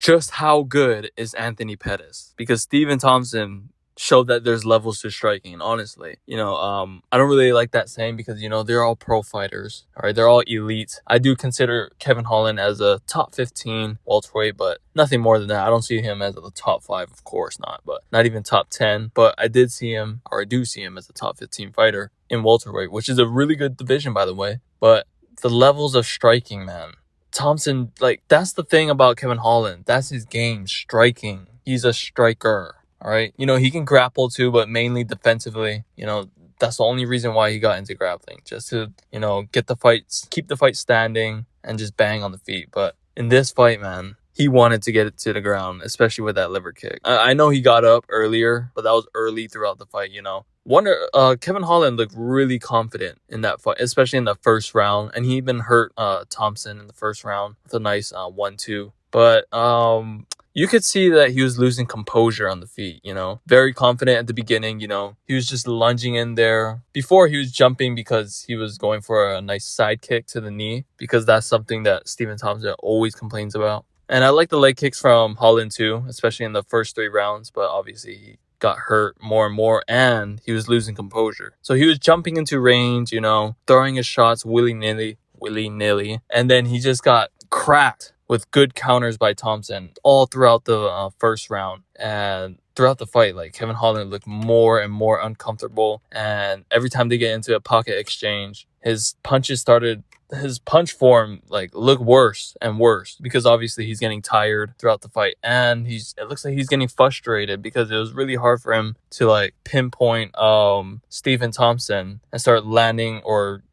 just how good is Anthony Pettis? Because Steven Thompson showed that there's levels to striking, honestly. I don't really like that saying because, they're all pro fighters. All right, they're all elite. I do consider Kevin Holland as a top 15 welterweight, but nothing more than that. I don't see him as a top 5, of course not, but not even top 10. But I do see him as a top 15 fighter in welterweight, which is a really good division, by the way. But the levels of striking, man. Thompson, that's the thing about Kevin Holland. That's his game, striking. He's a striker, all right? He can grapple too, but mainly defensively. That's the only reason why he got into grappling, just to, get the fights, keep the fight standing and just bang on the feet. But in this fight, man, he wanted to get it to the ground, especially with that liver kick. I know he got up earlier, but that was early throughout the fight, Kevin Holland looked really confident in that fight, especially in the first round, and he even hurt Thompson in the first round with a nice 1-2. But you could see that he was losing composure on the feet, very confident at the beginning, he was just lunging in there. Before, he was jumping because he was going for a nice side kick to the knee, because that's something that Steven Thompson always complains about. And I like the leg kicks from Holland too, especially in the first 3 rounds, but obviously he got hurt more and more, and he was losing composure. So he was jumping into range, throwing his shots willy-nilly, and then he just got cracked with good counters by Thompson all throughout the first round. And throughout the fight, Kevin Holland looked more and more uncomfortable, and every time they get into a pocket exchange, his punch form looked worse and worse, because obviously he's getting tired throughout the fight, and it looks like he's getting frustrated because it was really hard for him to pinpoint Steven Thompson and start landing or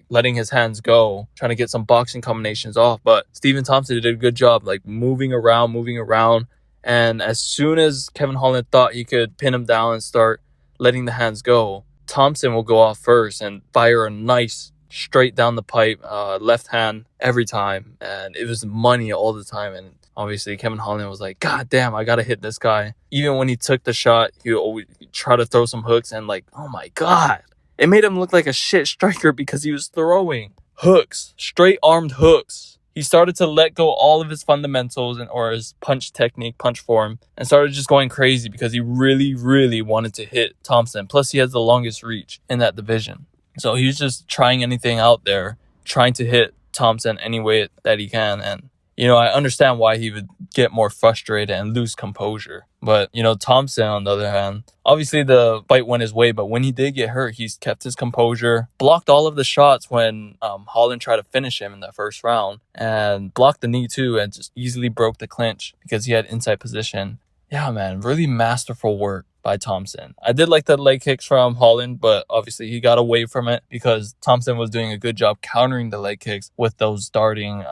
letting his hands go, trying to get some boxing combinations off. But Steven Thompson did a good job moving around, and as soon as Kevin Holland thought he could pin him down and start letting the hands go, Thompson will go off first and fire a nice straight down the pipe, left hand every time, and it was money all the time. And obviously Kevin Holland was like, God damn, I gotta hit this guy. Even when he took the shot, he would always try to throw some hooks, and oh my God, it made him look like a shit striker because he was throwing hooks, straight armed hooks. He started to let go all of his fundamentals or his punch technique, punch form, and started just going crazy because he really, really wanted to hit Thompson. Plus, he has the longest reach in that division. So he was just trying anything out there, trying to hit Thompson any way that he can. And, I understand why he would get more frustrated and lose composure. But, Thompson, on the other hand, obviously the fight went his way, but when he did get hurt, he's kept his composure, blocked all of the shots when Holland tried to finish him in that first round, and blocked the knee too, and just easily broke the clinch because he had inside position. Yeah, man, really masterful work by Thompson. I did like the leg kicks from Holland, but obviously he got away from it because Thompson was doing a good job countering the leg kicks with those darting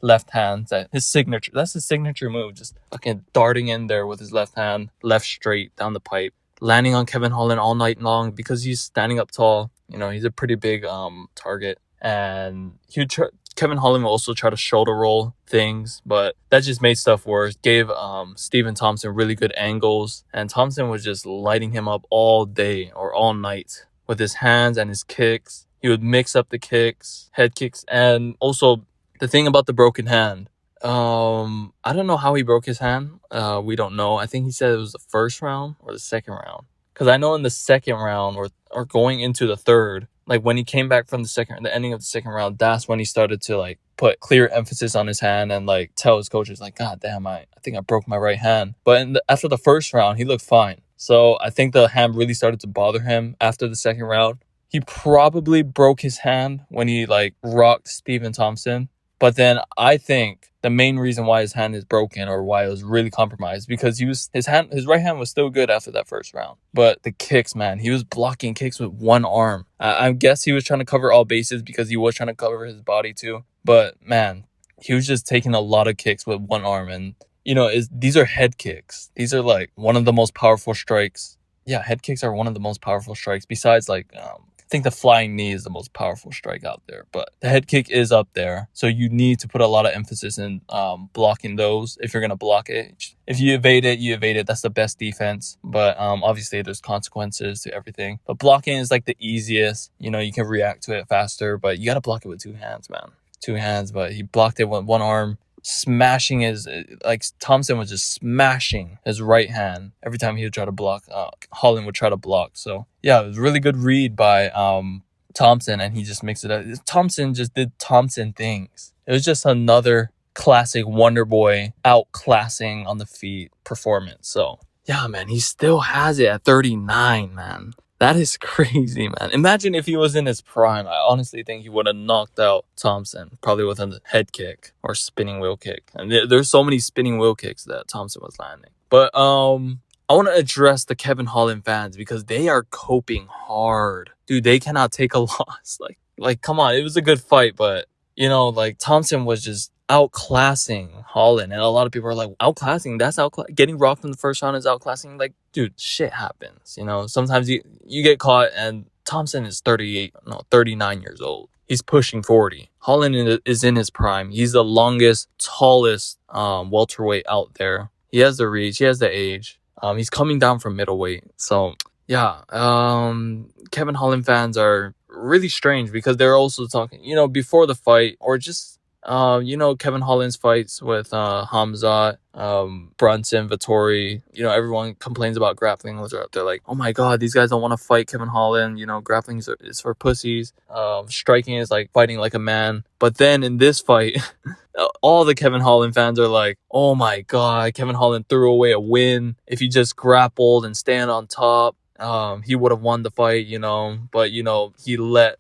left hands. That's his signature move, just fucking darting in there with his left hand, left straight down the pipe, landing on Kevin Holland all night long because he's standing up tall. He's a pretty big target, and Kevin Holland will also try to shoulder roll things, but that just made stuff worse. Gave Steven Thompson really good angles, and Thompson was just lighting him up all day or all night with his hands and his kicks. He would mix up the kicks, head kicks, and also the thing about the broken hand. I don't know how he broke his hand. We don't know. I think he said it was the first round or the second round. Because I know in the second round or going into the third, when he came back from the ending of the second round, that's when he started to put clear emphasis on his hand and tell his coaches God damn, I think I broke my right hand. But after the first round, he looked fine. So I think the hand really started to bother him after the second round. He probably broke his hand when he rocked Steven Thompson. But then I think the main reason why his hand is broken or why it was really compromised because his right hand was still good after that first round. But the kicks, man, he was blocking kicks with one arm. I guess he was trying to cover all bases because he was trying to cover his body too. But man, he was just taking a lot of kicks with one arm. And, these are head kicks. These are one of the most powerful strikes. Yeah, head kicks are one of the most powerful strikes besides I think the flying knee is the most powerful strike out there, but the head kick is up there. So you need to put a lot of emphasis in blocking those if you're going to block it. If you evade it, you evade it. That's the best defense. But obviously there's consequences to everything. But blocking is the easiest. You can react to it faster, but you got to block it with two hands, man. Two hands, but he blocked it with one arm. smashing his, like Thompson was just smashing his right hand every time he would try to block. Holland would try to block. So yeah, it was a really good read by Thompson, and he just mixed it up. Thompson just did Thompson things. It was just another classic Wonder Boy outclassing on the feet performance. So yeah, man, he still has it at 39, man. That is crazy, man. Imagine if he was in his prime. I honestly think he would have knocked out Thompson, probably with a head kick or spinning wheel kick. And there's so many spinning wheel kicks that Thompson was landing. But I want to address the Kevin Holland fans because they are coping hard. Dude, they cannot take a loss. Like, come on. It was a good fight, but, you know, like, Thompson was just outclassing Holland, and a lot of people are like, outclassing, that's getting rocked in the first round is outclassing. Like, dude, shit happens, you know. Sometimes you get caught, and Thompson is 39 years old. He's pushing 40. Holland is in his prime. He's the longest, tallest welterweight out there. He has the reach, he has the age. He's coming down from middleweight. So yeah, Kevin Holland fans are really strange because they're also talking, you know, before the fight, or just you know, Kevin Holland's fights with Hamzat, Brunson, Vettori, you know, everyone complains about grappling. They're like, oh my god, these guys don't want to fight Kevin Holland, you know, grappling is for pussies, striking is like fighting like a man. But then in this fight, all the Kevin Holland fans are like, oh my god, Kevin Holland threw away a win. If he just grappled and stand on top, he would have won the fight, you know. But, you know, he let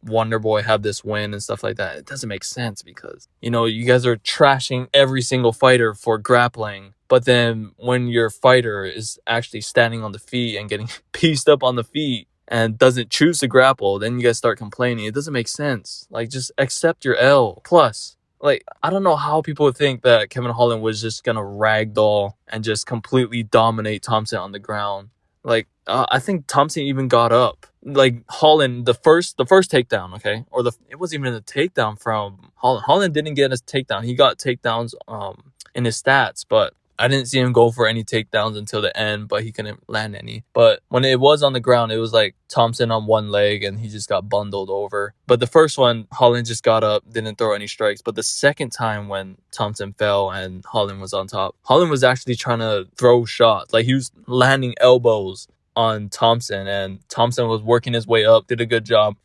Wonder Boy have this win and stuff like that. It doesn't make sense because, you know, you guys are trashing every single fighter for grappling. But then when your fighter is actually standing on the feet and getting pieced up on the feet and doesn't choose to grapple, then you guys start complaining. It doesn't make sense. Like, just accept your L. Plus, like, I don't know how people would think that Kevin Holland was just going to ragdoll and just completely dominate Thompson on the ground. Like, I think Thompson even got up. Like, Holland, the first takedown, okay? Or it wasn't even a takedown from Holland. Holland didn't get a takedown. He got takedowns in his stats, but I didn't see him go for any takedowns until the end, but he couldn't land any. But when it was on the ground, it was like Thompson on one leg and he just got bundled over. But the first one, Holland just got up, didn't throw any strikes. But the second time when Thompson fell and Holland was on top, Holland was actually trying to throw shots. Like, he was landing elbows on Thompson, and Thompson was working his way up, did a good job.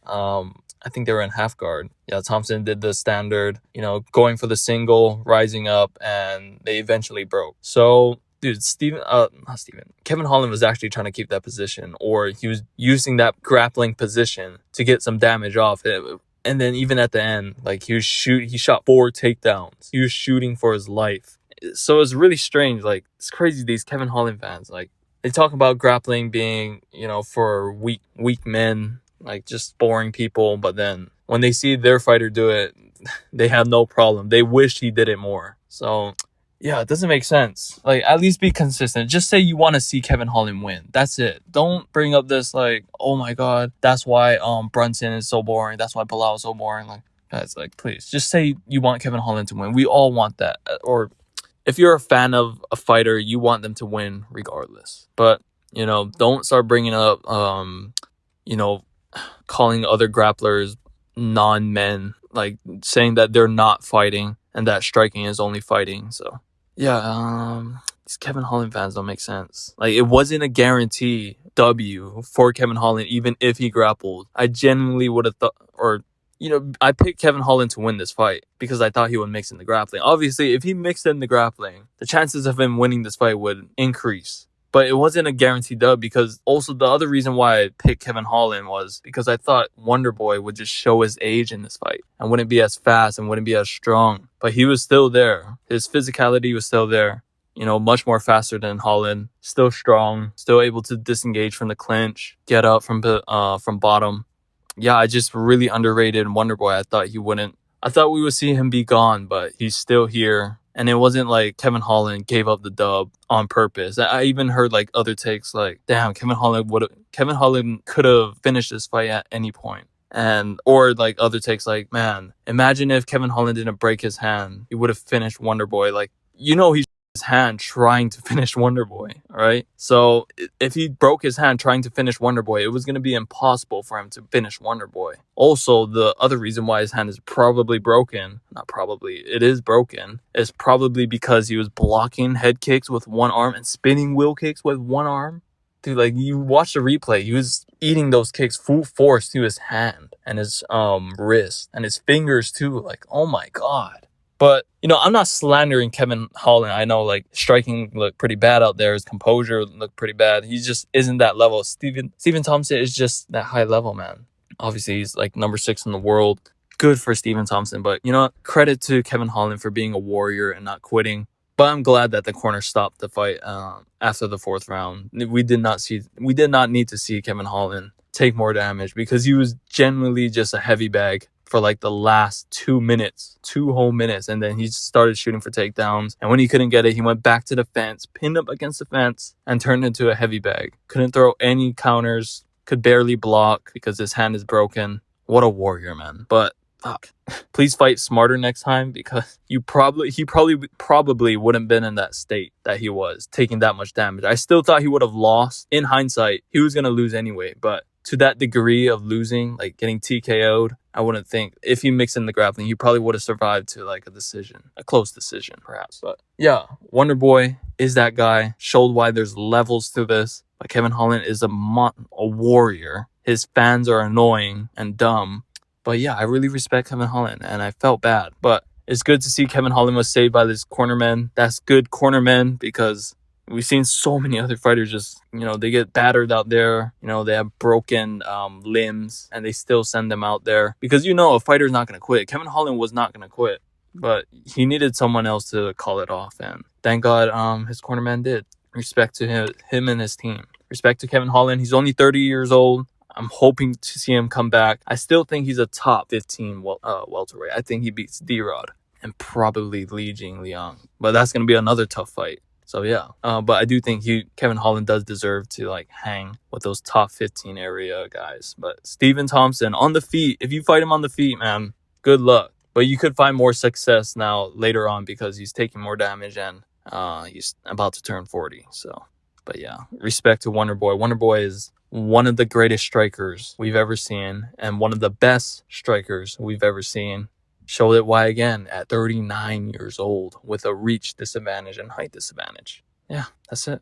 I think they were in half guard. Yeah, Thompson did the standard, you know, going for the single, rising up, and they eventually broke. So, dude, Kevin Holland was actually trying to keep that position, or he was using that grappling position to get some damage off it. And then even at the end, like, he shot 4 takedowns. He was shooting for his life. So it's really strange. Like, it's crazy, these Kevin Holland fans. Like, they talk about grappling being, you know, for weak men, like just boring people, but then when they see their fighter do it, they have no problem. They wish he did it more. So yeah, it doesn't make sense. Like, at least be consistent. Just say you want to see Kevin Holland win. That's it. Don't bring up this like, oh my god, that's why Brunson is so boring. That's why Bilal is so boring. Like, guys, like, please just say you want Kevin Holland to win. We all want that. Or if you're a fan of a fighter, you want them to win regardless. But, you know, don't start bringing up you know, calling other grapplers non-men, like saying that they're not fighting and that striking is only fighting. So yeah, these Kevin Holland fans don't make sense. Like, it wasn't a guarantee W for Kevin Holland even if he grappled. I genuinely would have thought, or, you know, I picked Kevin Holland to win this fight because I thought he would mix in the grappling. Obviously, if he mixed in the grappling, the chances of him winning this fight would increase. But it wasn't a guaranteed dub, because also the other reason why I picked Kevin Holland was because I thought Wonder Boy would just show his age in this fight and wouldn't be as fast and wouldn't be as strong. But he was still there. His physicality was still there. You know, much more faster than Holland. Still strong. Still able to disengage from the clinch. Get up from bottom. Yeah, I just really underrated Wonder Boy. I thought we would see him be gone, but he's still here. And it wasn't like Kevin Holland gave up the dub on purpose. I even heard like other takes like, damn, Kevin Holland could have finished this fight at any point. Or like other takes like, man, imagine if Kevin Holland didn't break his hand, he would have finished Wonder Boy. Like, you know, he's his hand trying to finish Wonderboy, all right? So if he broke his hand trying to finish Wonderboy, it was going to be impossible for him to finish Wonderboy. Also, the other reason why his hand is probably broken, not probably, it is broken, is probably because he was blocking head kicks with one arm and spinning wheel kicks with one arm. Dude, like, you watch the replay, he was eating those kicks full force to his hand and his wrist and his fingers too. Like, oh my God. But, you know, I'm not slandering Kevin Holland. I know, like, striking looked pretty bad out there. His composure looked pretty bad. He just isn't that level. Stephen Thompson is just that high level, man. Obviously, he's, like, number 6 in the world. Good for Stephen Thompson. But, you know what? Credit to Kevin Holland for being a warrior and not quitting. But I'm glad that the corner stopped the fight after the 4th round. We did not need to see Kevin Holland take more damage because he was genuinely just a heavy bag for like the last 2 whole minutes. And then he started shooting for takedowns. And when he couldn't get it, he went back to the fence, pinned up against the fence, and turned into a heavy bag. Couldn't throw any counters, could barely block because his hand is broken. What a warrior, man. But fuck. Please fight smarter next time because he probably wouldn't been in that state that he was, taking that much damage. I still thought he would have lost. In hindsight, he was going to lose anyway. But to that degree of losing, like getting TKO'd, I wouldn't think. If he mixed in the grappling, he probably would have survived to like a close decision perhaps. But yeah, Wonderboy is that guy. Showed why there's levels to this. But Kevin Holland is a warrior. His fans are annoying and dumb. But yeah, I really respect Kevin Holland, and I felt bad. But it's good to see Kevin Holland was saved by this cornerman. That's good cornermen because we've seen so many other fighters just, you know, they get battered out there. You know, they have broken limbs, and they still send them out there. Because, you know, a fighter's not going to quit. Kevin Holland was not going to quit. But he needed someone else to call it off, and thank God his cornerman did. Respect to him and his team. Respect to Kevin Holland. He's only 30 years old. I'm hoping to see him come back. I still think he's a top 15 welterweight. I think he beats D-Rod and probably Li Jingliang. But that's going to be another tough fight. So, yeah. But I do think Kevin Holland does deserve to, like, hang with those top 15 area guys. But Stephen Thompson, on the feet. If you fight him on the feet, man, good luck. But you could find more success now later on because he's taking more damage and he's about to turn 40. So, but, yeah. Respect to Wonderboy. Wonderboy is one of the greatest strikers we've ever seen and one of the best strikers we've ever seen. Showed it why again at 39 years old with a reach disadvantage and height disadvantage. Yeah, that's it.